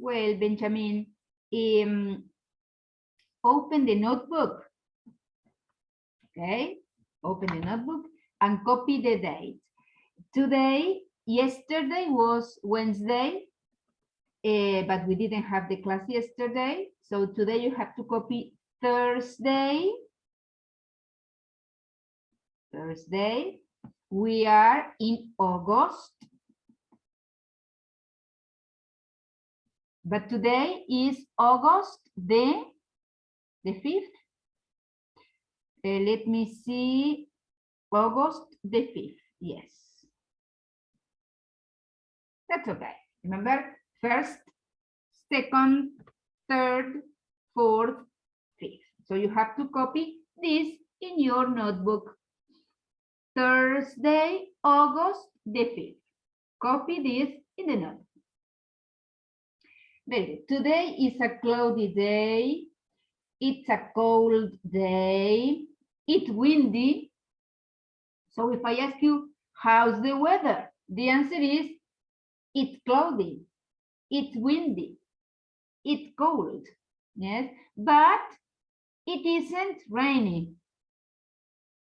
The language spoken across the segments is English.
Well, Benjamin, open the notebook. Okay, open the notebook and copy the date. Yesterday was Wednesday, but we didn't have the class yesterday. So today you have to copy Thursday. Thursday. We are in August. But today is August the 5th. Let me see. August the 5th. Yes. That's okay. Remember, first, second, third, fourth, fifth. So you have to copy this in your notebook. Thursday, August the 5th. Copy this in the notebook. Very good. Today is a cloudy day. It's a cold day. It's windy. So if I ask you, how's the weather? The answer is, it's cloudy. It's windy. It's cold. Yes, but it isn't raining.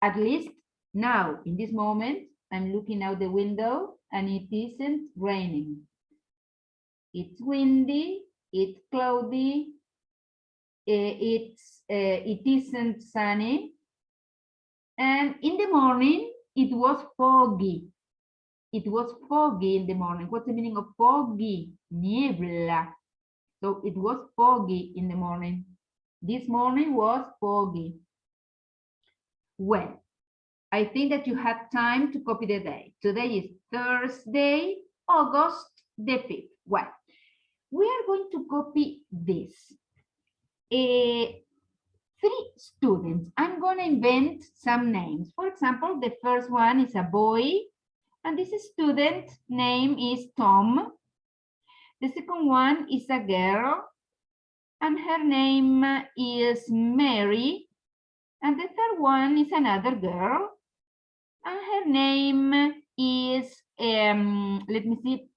At least now, in this moment, I'm looking out the window and it isn't raining. It's windy, it's cloudy, it isn't sunny. And in the morning, it was foggy. It was foggy in the morning. What's the meaning of foggy? Niebla. So it was foggy in the morning. This morning was foggy. Well, I think that you had time to copy the day. Today is Thursday, August the 5th. Well, we are going to copy this. 3 students. I'm going to invent some names. For example, the first one is a boy, and this student name is Tom. The second one is a girl, and her name is Mary. And the third one is another girl, and her name is, let me see,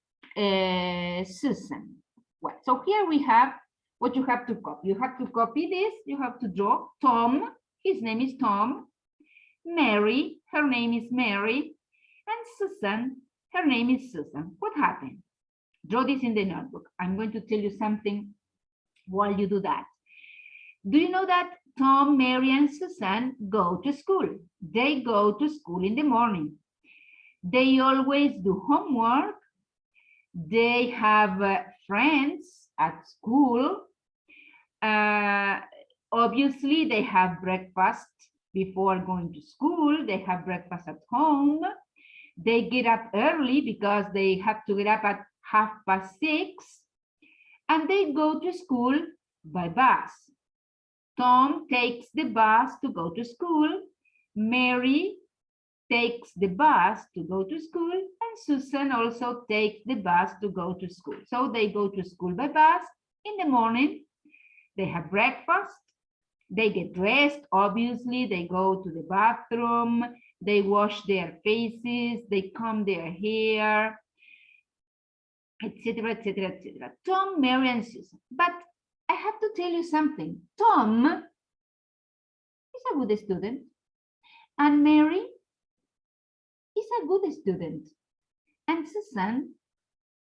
Susan. Well, so here we have what you have to copy. You have to copy this. You have to draw Tom. His name is Tom. Mary, her name is Mary. And Susan, her name is Susan. What happened? Draw this in the notebook. I'm going to tell you something while you do that. Do you know that Tom, Mary, and Susan go to school? They go to school in the morning. They always do homework. They have friends at school. Obviously, they have breakfast before going to school. They have breakfast at home. They get up early because they have to get up at 6:30. And they go to school by bus. Tom takes the bus to go to school. Mary takes the bus to go to school. And Susan also takes the bus to go to school. So they go to school by bus in the morning. They have breakfast. They get dressed. Obviously, they go to the bathroom. They wash their faces. They comb their hair, etc., etc., etc. Tom, Mary, and Susan. But I have to tell you something. Tom is a good student, and Mary is a good student, and Susan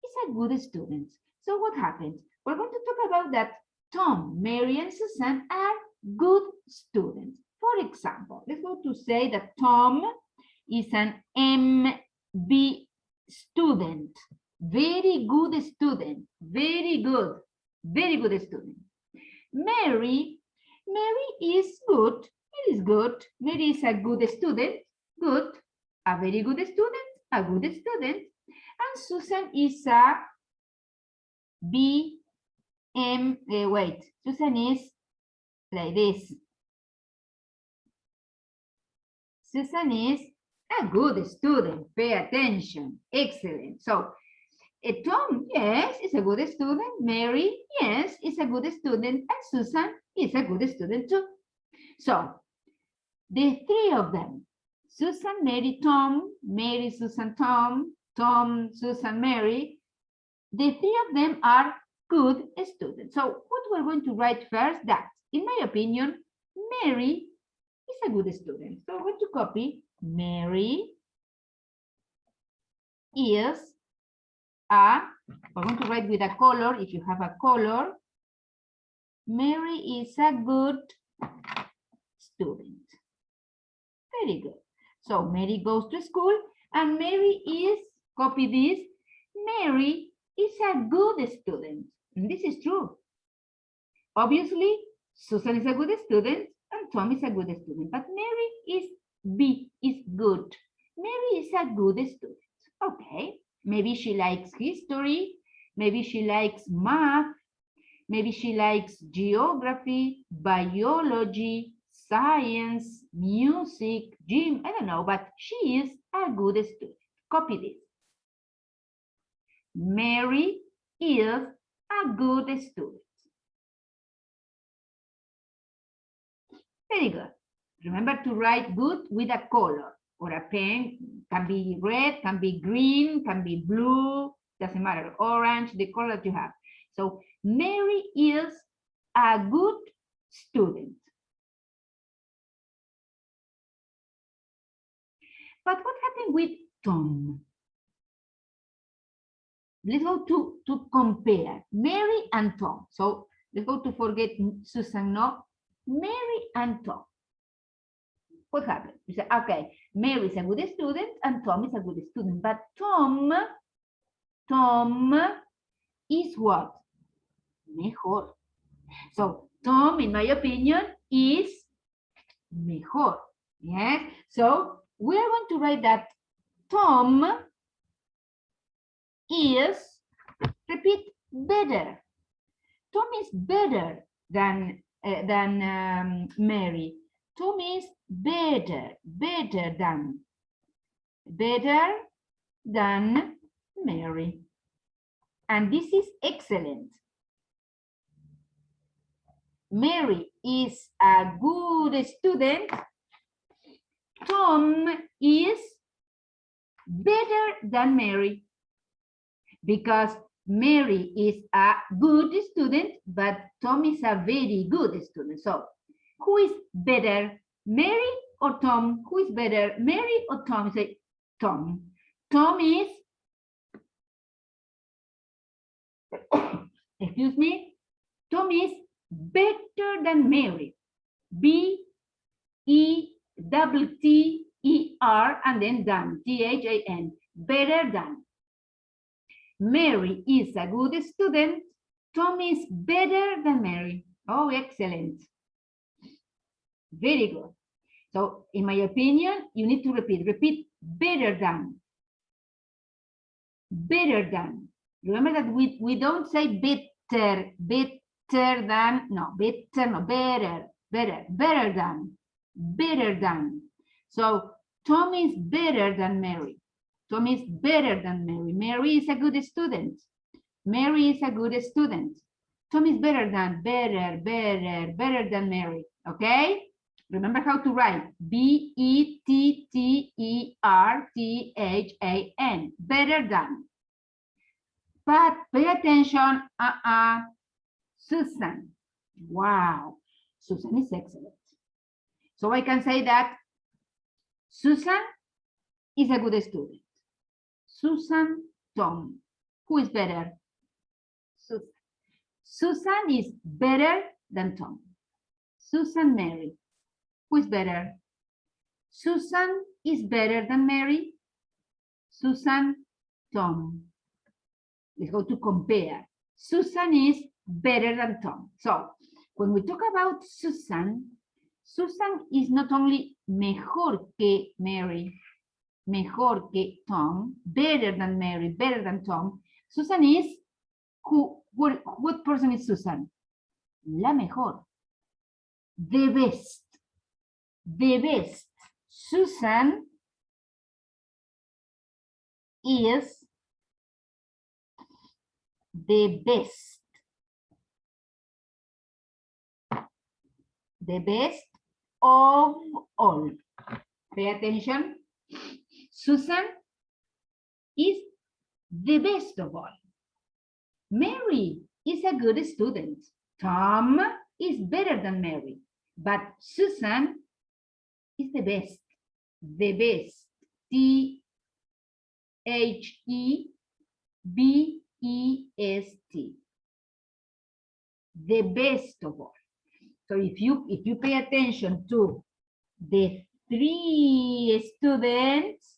is a good student. So what happened? We're going to talk about that Tom, Mary, and Susan are good students. For example, let's go to say that Tom is an MB student. Very good student. Very good student. Mary is good. It is good. Mary is a good student. Good. A very good student. A good student. And Susan is a Susan is like this. Susan is a good student. Pay attention. Excellent. So, Tom, yes, is a good student. Mary, yes, is a good student. And Susan is a good student too. So, the 3 of them, Susan, Mary, Tom, Mary, Susan, Tom, Tom, Susan, Mary, the 3 of them are good student. So what we're going to write first, that, in my opinion, Mary is a good student. So we're going to copy Mary is we're going to write with a color, if you have a color. Mary is a good student. Very good. So Mary goes to school and Mary is, copy this, Mary is a good student. And this is true. Obviously, Susan is a good student and Tom is a good student, but Mary is good. Mary is a good student. Okay, maybe she likes history, maybe she likes math, maybe she likes geography, biology, science, music, gym, I don't know, but she is a good student. Copy this. Mary is a good student. Very good. Remember to write good with a color or a pen. Can be red, can be green, can be blue, doesn't matter, orange, the color that you have. So Mary is a good student. But what happened with Tom? Let's go to compare Mary and Tom. So let's go to forget Susan, no, Mary and Tom. What happened? You say, okay, Mary is a good student and Tom is a good student, but Tom is what? Mejor. So Tom, in my opinion, is mejor. Yes. So we are going to write that Tom is, repeat, better. Tom is better than Mary. Tom is better than Mary. And this is excellent. Mary is a good student. Tom is better than Mary, because Mary is a good student, but Tom is a very good student. So who is better, Mary or Tom? Who is better, Mary or Tom? Say Tom. Tom is, excuse me, Tom is better than Mary. B-E-T-T-E-R and then than, T-H-A-N, better than. Mary is a good student. Tom is better than Mary. Oh, excellent. Very good. So, in my opinion, you need to repeat better than. Better than. Remember that we don't say better than, no, better, no, better than. So, Tom is better than Mary. Tom is better than Mary. Mary is a good student. Mary is a good student. Tom is better than, better than Mary. Okay? Remember how to write. B-E-T-T-E-R-T-H-A-N. Better than. But pay attention. Susan. Wow. Susan is excellent. So I can say that Susan is a good student. Susan, Tom. Who is better? Susan. Susan is better than Tom. Susan, Mary. Who is better? Susan is better than Mary. Susan, Tom. Let's go to compare. Susan is better than Tom. So when we talk about Susan, Susan is not only mejor que Mary, mejor que Tom, better than Mary, better than Tom. Susan is, what person is Susan? La mejor. The best. The best. Susan is the best. The best of all. Pay attention. Susan is the best of all. Mary is a good student. Tom is better than Mary, but Susan is the best. The best. T-H-E-B-E-S-T. The best of all. So if you pay attention to the three students,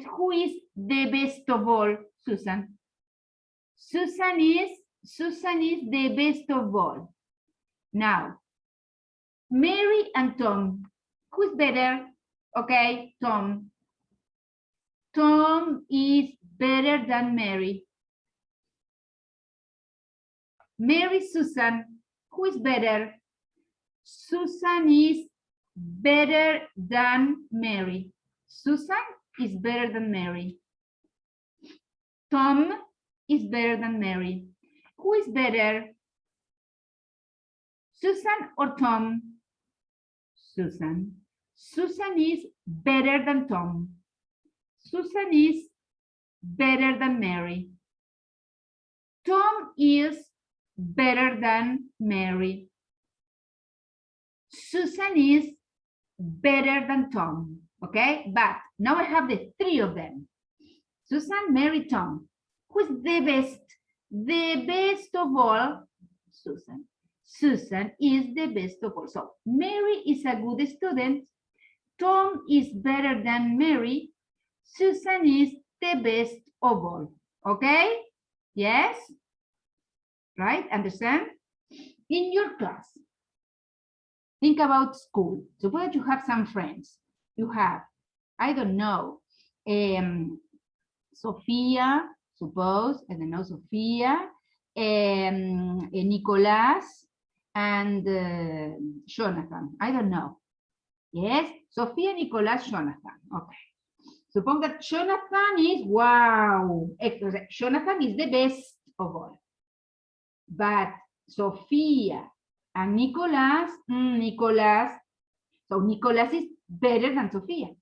who is the best of all? Susan. Susan is the best of all. Now, Mary and Tom, who's better? Okay, Tom. Tom is better than Mary. Mary, Susan, who is better? Susan is better than Mary. Susan is better than Mary. Tom is better than Mary. Who is better? Susan or Tom? Susan. Susan is better than Tom. Susan is better than Mary. Tom is better than Mary. Susan is better than Tom. Okay, but now I have the three of them. Susan, Mary, Tom. Who's the best? The best of all? Susan. Susan is the best of all. So Mary is a good student. Tom is better than Mary. Susan is the best of all. Okay? Yes? Right? Understand? In your class, think about school. Suppose that you have some friends. You have, I don't know, Sophia, suppose, I don't know, Sophia, Nicolás, and Jonathan. I don't know. Yes, Sophia, Nicolás, Jonathan. Okay. Suppose that Jonathan is, wow, Jonathan is the best of all. But Sophia and Nicolás, so Nicolás is better than Sophia.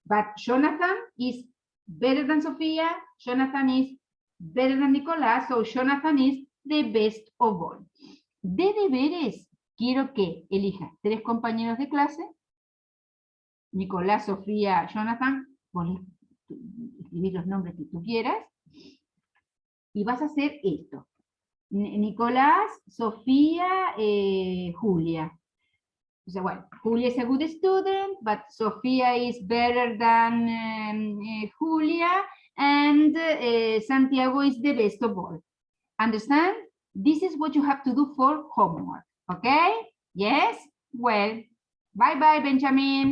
But Jonathan is better than Sophia, Jonathan is better than Nicolás, so Jonathan is the best of all. De deberes, quiero que elijas 3 compañeros de clase, Nicolás, Sofía, Jonathan, escribir los nombres que tú quieras, y vas a hacer esto. Nicolás, Sofía, Julia. So, well, Julia is a good student, but Sofia is better than Julia, and Santiago is the best of all. Understand? This is what you have to do for homework. Okay? Yes? Well, bye-bye, Benjamin.